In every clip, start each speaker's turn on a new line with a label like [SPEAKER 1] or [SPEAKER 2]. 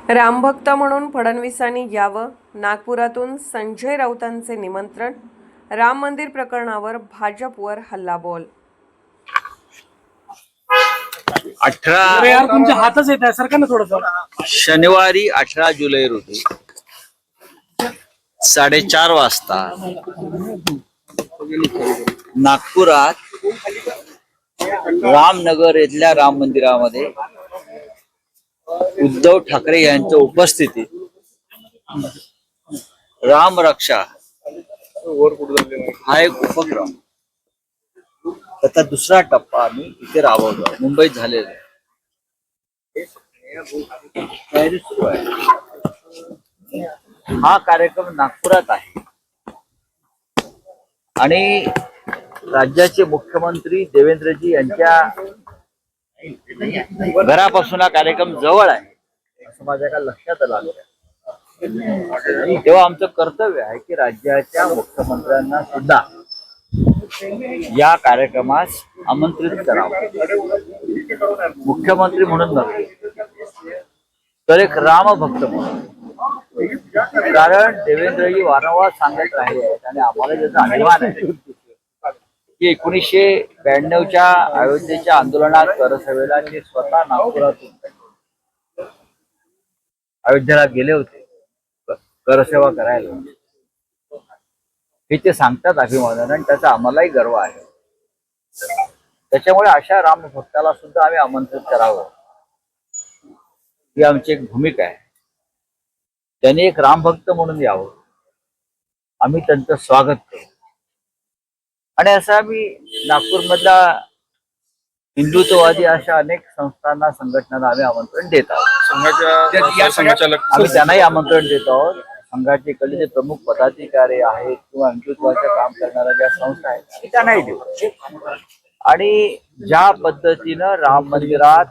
[SPEAKER 1] रामभक्त म्हणून फडणवीसांनी यावं, नागपुरातून संजय राऊतांचे निमंत्रण. राम मंदिर प्रकरणावर भाजपवर हल्लाबोल.
[SPEAKER 2] अरे यार तुमच्या हातच येत आहे सरकार ना थोडस.
[SPEAKER 3] शनिवारी 18 जुलै रोजी 4:30 वाजता नागपुरात रामनगर येथील राम मंदिरामध्ये उद्धव ठाकरे यांच्या उपस्थितीत राम रक्षा हा एक उपक्रम, त्याचा दुसरा टप्पा आम्ही इथे राबवलो. मुंबईत झालेला तयारी सुरू आहे. हा कार्यक्रम नागपुरात आहे आणि राज्याचे मुख्यमंत्री देवेंद्रजी यांच्या घरापासून हा कार्यक्रम जवळ आहे असं माझ्या का लक्षात आलं. तेव्हा आमचं कर्तव्य आहे की राज्याच्या मुख्यमंत्र्यांना सुद्धा या कार्यक्रमास आमंत्रित करावं. मुख्यमंत्री म्हणून नव्हे तर एक रामभक्त म्हणून. कारण देवेंद्रजी वारंवार सांगत राहिले आणि आम्हाला ज्याचा अभिमान आहे की 1992च्या अयोध्येच्या आंदोलनात करसभेला ते स्वतः नागपुरातून अयोध्येला गेले होते करसेवा करायला. हे ते सांगतात अभिमानाने आणि त्याचा आम्हालाही गर्व आहे. त्याच्यामुळे अशा रामभक्ताला सुद्धा आम्ही आमंत्रित करावं ही आमची एक भूमिका आहे. त्यांनी एक रामभक्त म्हणून यावं, आम्ही त्यांचं स्वागत करू. आणि असं आम्ही नागपूरमधल्या हिंदुत्ववादी अशा अनेक संस्थांना संघटनांना आम्ही आमंत्रण देत आहोत. आम्ही त्यांनाही आमंत्रण देत आहोत. संघाचे इकडले जे प्रमुख पदाधिकारी आहेत किंवा हिंदुत्वाचं काम करणाऱ्या ज्या संस्था आहेत त्यांनाही देऊ. आणि ज्या पद्धतीनं राम मंदिरात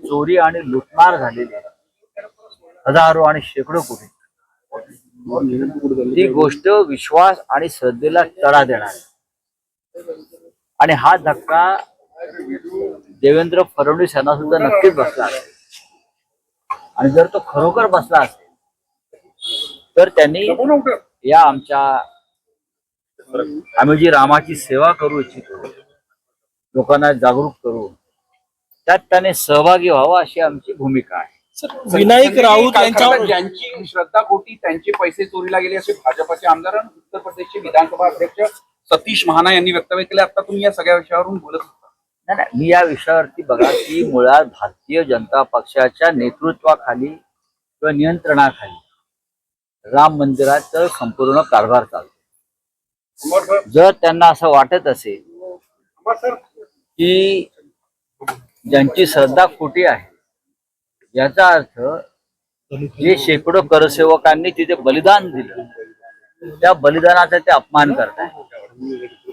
[SPEAKER 3] चोरी आणि लुटमार झालेली आहे, हजारो आणि शेकडो कोटी, ती गोष्ट विश्वास आणि श्रद्धेला तडा देणार. आणि हा धक्का देवेंद्र फडणवीस यांना सुद्धा नक्कीच बसला असेल. आणि जर तो खरोखर बसला असेल तर त्यांनी या आम्ही जी रामाची सेवा करू इच्छितो, लोकांना जागरूक करू, त्यात त्याने सहभागी व्हावा अशी आमची भूमिका आहे.
[SPEAKER 2] विनायक राऊत यांच्यावर
[SPEAKER 4] ज्यांची श्रद्धापोटी त्यांचे पैसे चोरीला गेले असे भाजपचे आमदार आणि उत्तर प्रदेशचे विधानसभा अध्यक्ष सतीश महाना यांनी वक्तव्य केले. आता तुम्ही या सगळ्या विषयावरून बोलत होता.
[SPEAKER 3] नाही, मी या विषयावरती बघा की मुळात भारतीय जनता पक्षाच्या नेतृत्वाखाली किंवा नियंत्रणाखाली राम मंदिराचा संपूर्ण कारभार चालतो. जर त्यांना असं वाटत असेल की ज्यांची श्रद्धा खोटी आहे, याचा अर्थ जे शेकडो करसेवकांनी तिथे बलिदान दिलं त्या बलिदानाचा ते अपमान करताय.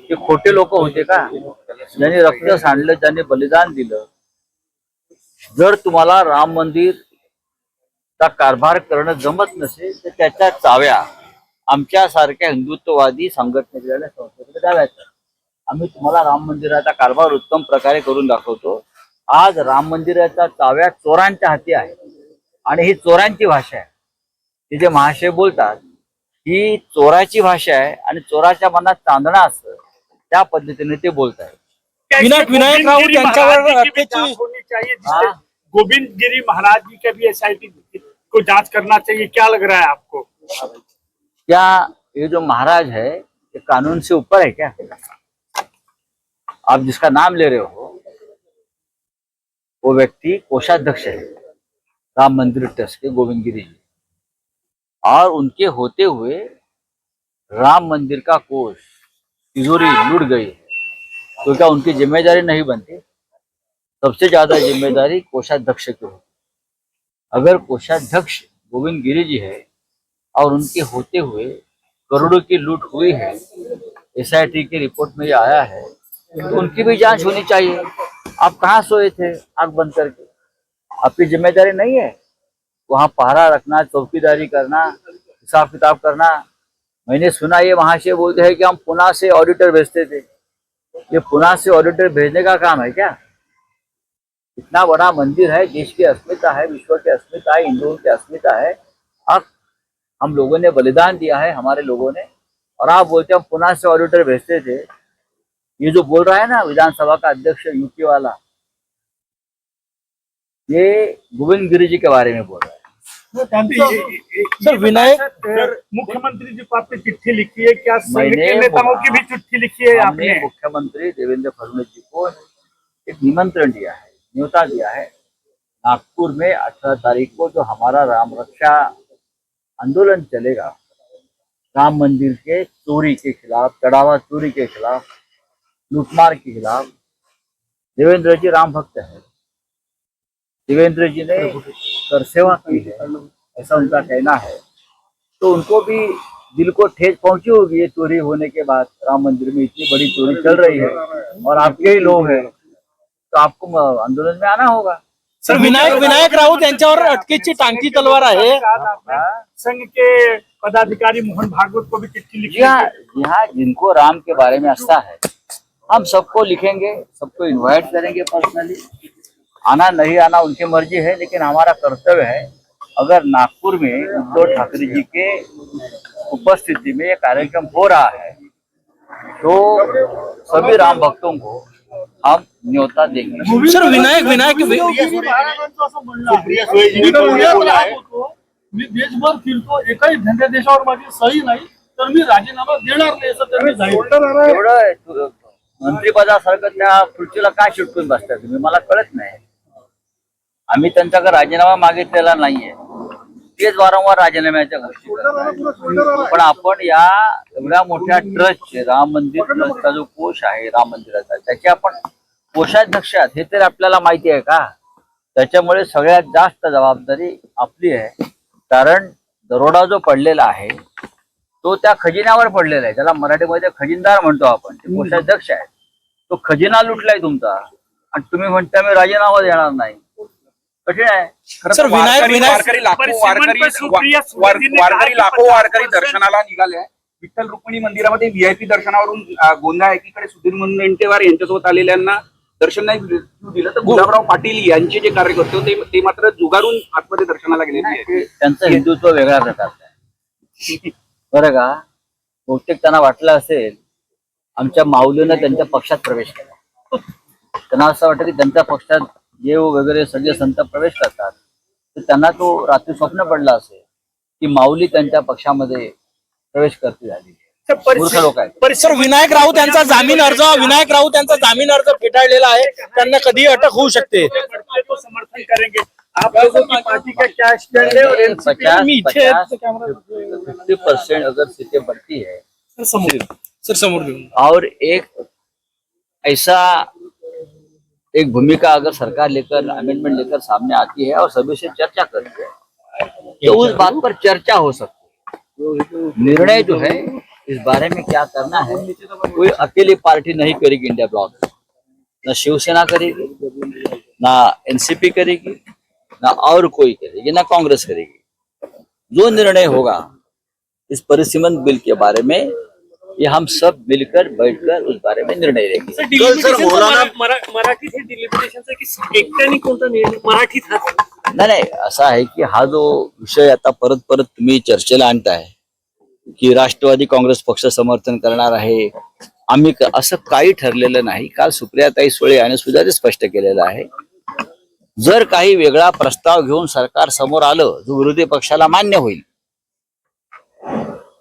[SPEAKER 3] ते खोटे लोक होते का ज्यांनी रक्त सांडलं, ज्यांनी बलिदान दिलं? जर तुम्हाला राम मंदिर चा कारभार करणं जमत नसेल तर त्याच्या चाव्या आमच्यासारख्या हिंदुत्ववादी संघटनेच्या संस्थेकडे द्याव्यात. आम्ही तुम्हाला राम मंदिराचा कारभार उत्तम प्रकारे करून दाखवतो. आज राम मंदिराच्या चाव्या चोरांच्या हाती आहे आणि ही चोरांची भाषा आहे. ते जे महाशय बोलतात ही चोराची भाषा आहे आणि चोराच्या मनात चांदणा असतं त्या पद्धतीने ते बोलत आहेत.
[SPEAKER 2] विनायक राऊत यांच्यावर
[SPEAKER 5] होनी चाहिए, जिससे गोविंद गिरी महाराज जी का भी एसआईटी को जांच करना चाहिए. क्या लग रहा है आपको?
[SPEAKER 3] क्या ये जो महाराज है ये कानून से ऊपर है क्या? आप जिसका नाम ले रहे हो वो व्यक्ति कोषाध्यक्ष है राम मंदिर ट्रस्ट के, गोविंद गिरी जी, और उनके होते हुए राम मंदिर का कोष तिजोरी लूट गई है, तो क्या उनकी जिम्मेदारी नहीं बनती? सबसे ज्यादा जिम्मेदारी कोषाध्यक्ष की होती. अगर कोषाध्यक्ष गोविंद गिरी जी है और उनके होते हुए करोड़ों की लूट हुई है, एसआईटी की रिपोर्ट में ये आया है, तो उनकी भी जांच होनी चाहिए. आप कहाँ सोए थे आंख बंद करके? आपकी जिम्मेदारी नहीं है वहां पहरा रखना, चौकीदारी करना, हिसाब किताब करना? मैंने सुना ये वहां से बोलते हैं कि हम पुणे से ऑडिटर भेजते थे. ये पुणे से ऑडिटर भेजने का काम है क्या? इतना बड़ा मंदिर है, देश की अस्मिता है, विश्व की अस्मिता है, हिंदुओं की अस्मिता है। अब हम लोगों ने बलिदान दिया है, हमारे लोगों ने। और आप बोलते हैं हम पुनः से ऑडिटर भेजते थे। ये जो बोल रहा है ना विधानसभा का अध्यक्ष यूपी वाला, ये गोविंद गिरी जी के बारे में बोल रहा है।
[SPEAKER 5] सर विनायक मुख्यमंत्री जी को आपने चिट्ठी लिखी है क्या? संघ के नेताओं की भी चिट्ठी लिखी है
[SPEAKER 3] हमने
[SPEAKER 5] आपने?
[SPEAKER 3] मुख्यमंत्री देवेंद्र फडणवीस जी को एक निमंत्रण दिया है, न्योता दिया है। नागपुर में 18 तारीख को जो हमारा राम रक्षा आंदोलन चलेगा, राम मंदिर के चोरी के खिलाफ, चढ़ावा चोरी के खिलाफ, लूटमार के खिलाफ। देवेंद्र जी राम भक्त है, देवेंद्र जी ने कर सेवा की है, ऐसा उनका कहना है। तो उनको भी दिल को ठेस पहुंची होगी ये चोरी होने के बाद। राम मंदिर में इतनी बड़ी चोरी चल रही है और आपके ही लोग हैं, तो आपको आंदोलन में आना होगा।
[SPEAKER 2] सर विनायक राऊत यांच्यावर अटकेची टांगती तलवार आहे।
[SPEAKER 5] संघ के पदाधिकारी मोहन भागवत को भी चिट्ठी लिखी है।
[SPEAKER 3] यहाँ जिनको राम के बारे में आस्था है, हम सबको लिखेंगे, सबको इनवाइट करेंगे पर्सनली। आना नहीं आना उनकी मर्जी है, लेकिन हमारा कर्तव्य है, अगर नागपुर में उद्धव ठाकरे जी के उपस्थिति में ये कार्यक्रम हो रहा है तो सभी राम भक्तों को हम न्योता देंगे।
[SPEAKER 2] सर विनायक
[SPEAKER 6] मी देशभर फिरतो, एकही धंद्यादेशावर माझी सही नाही तर मी राजीनामा देणार नाही असं त्यांनी जाहीर.
[SPEAKER 3] एवढं मंत्रिपदासारखं त्या खुर्चीला काय चिटकून बसता तुम्ही, मला कळत नाही. आम्ही त्यांच्याकडे राजीनामा मागितलेला नाहीये, तेच वारंवार राजीनाम्याच्या गोष्टी करतात. पण आपण या एवढ्या मोठ्या ट्रस्टचे, राम मंदिर ट्रस्टचा जो कोष आहे राम मंदिराचा, त्याचे आपण कोषाध्यक्ष आहात हे तर आपल्याला माहिती आहे का? त्याच्यामुळे सगळ्यात जास्त जबाबदारी आपली आहे. कारण दरोडा जो पडलेला आहे तो त्या खजिन्यावर पडलेला आहे, त्याला मराठीमध्ये खजिनदार म्हणतो आपण, ते कोषाध्यक्ष आहे. तो खजिना लुटलाय तुमचा आणि तुम्ही म्हणता मी राजीनामा देणार नाही, कठीण आहे.
[SPEAKER 2] सर
[SPEAKER 4] वारकरी लाखो वारकरी दर्शनाला निघाले आहे. विठ्ठल रुक्मिणी मंदिरामध्ये व्हीआयपी दर्शनावरून गोंधळ, एकीकडे सुधीर मुनगंटीवार यांच्यासोबत आलेल्यांना दर्शन नाही दिलं, तर गुलाबराव पाटील यांचे जे कार्यकर्ते होते ते मात्र जुगारून आतमध्ये दर्शनाला गेले नाही.
[SPEAKER 3] त्यांचं हिंदुत्व वेगळ्या प्रकारचं आहे बरं का. बहुतेक त्यांना वाटलं असेल आमच्या माऊलीनं त्यांच्या पक्षात प्रवेश केला, त्यांना असं वाटतं की त्यांच्या पक्षात देव वगैरे सगळे संत प्रवेश करतात, तर त्यांना तो रात्री स्वप्न पडलं असेल की माऊली त्यांच्या पक्षामध्ये प्रवेश करते झाली. मूर्ख लोक आहेत.
[SPEAKER 2] सर विनायक राऊत यांचा जामीन अर्ज फेटाळलेला आहे, त्यांना कधी अटक होऊ शकते.
[SPEAKER 5] समर्थन करेंगे आप लोगों की पार्टी का क्या स्टैंड है? और
[SPEAKER 3] 50% अगर सीटें बढ़ती है
[SPEAKER 2] सर समोर घेऊन
[SPEAKER 3] और एक भूमिका अगर सरकार लेकर अमेंडमेंट लेकर सामने आती है और सभी से चर्चा करती है तो उस बात पर चर्चा हो सकती है. निर्णय जो है इस बारे में क्या करना है कोई अकेली पार्टी नहीं करेगी. इंडिया ब्लॉक ना शिवसेना करेगी, ना एनसीपी करेगी, ना और कोई करेगी, ना कांग्रेस करेगी. जो निर्णय होगा इस परिसीमन बिल के बारे में ये हम सब मिलकर बैठकर उस बारे में निर्णय लेंगे.
[SPEAKER 2] मराठीत हे डिलिमिटेशनचा की एकट्याने कोणता निर्णय मराठीत
[SPEAKER 3] नाही, असा आहे की हा जो विषय आता परत तुम्ही चर्चेला आणताय की राष्ट्रवादी काँग्रेस पक्ष समर्थन करणार आहे, आम्ही असं काही ठरलेलं नाही. काल सुप्रियाताई सुळे यांनी सुद्धा ते स्पष्ट केलेलं आहे. जर काही वेगळा प्रस्ताव घेऊन सरकार समोर आलं जो विरोधी पक्षाला मान्य होईल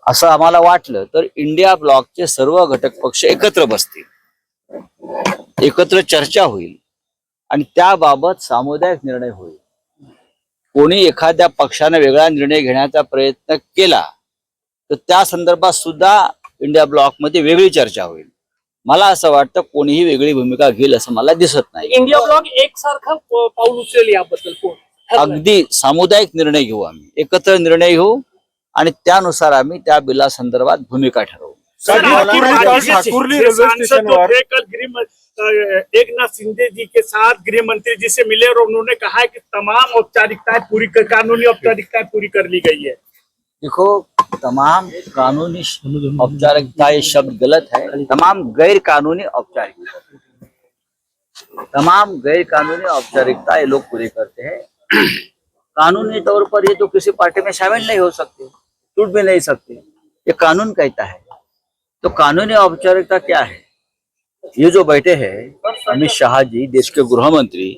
[SPEAKER 3] असं आम्हाला वाटलं तर इंडिया ब्लॉकचे सर्व घटक पक्ष एकत्र बसतील, एकत्र चर्चा होईल आणि त्याबाबत सामुदायिक निर्णय होईल. कोणी एखाद्या पक्षाने वेगळा निर्णय घेण्याचा प्रयत्न केला तर त्या संदर्भात सुद्धा इंडिया ब्लॉक मध्ये वेगळी चर्चा होईल. मला असं वाटतं कोणीही वेगळी भूमिका घेईल असं मला दिसत नाही.
[SPEAKER 2] इंडिया ब्लॉक एकसारखा पाऊल उचलेल याबद्दल
[SPEAKER 3] अगदी सामुदायिक निर्णय घेऊ, आम्ही एकत्र निर्णय घेऊ आणि त्यानुसार आम्ही त्या बिला संदर्भात भूमिका ठरवू.
[SPEAKER 5] एकनाथ शिंदे जी के साथ गृह मंत्री जी से मिले और उन्होंने कहा है कि तमाम औपचारिकताएं पूरी कानूनी औपचारिकताएं पूरी कर ली गई है.
[SPEAKER 3] देखो, तमाम कानूनी औपचारिकता ये शब्द गलत है, तमाम गैर कानूनी औपचारिकता. तमाम गैर कानूनी औपचारिकता ये लोग पूरी करते हैं। कानूनी तौर पर ये तो किसी पार्टी में शामिल नहीं हो सकते, छूट भी नहीं सकते, ये कानून कहता है। तो कानूनी औपचारिकता क्या है? ये जो बैठे हैं अमित शाह जी, देश के गृह मंत्री,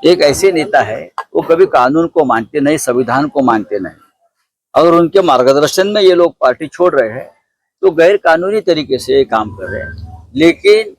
[SPEAKER 3] एक ऐसे नेता है वो कभी कानून को मानते नहीं, संविधान को मानते नहीं। अगर उनके मार्गदर्शन में ये लोग पार्टी छोड़ रहे हैं तो गैर कानूनी तरीके से ये काम कर रहे हैं। लेकिन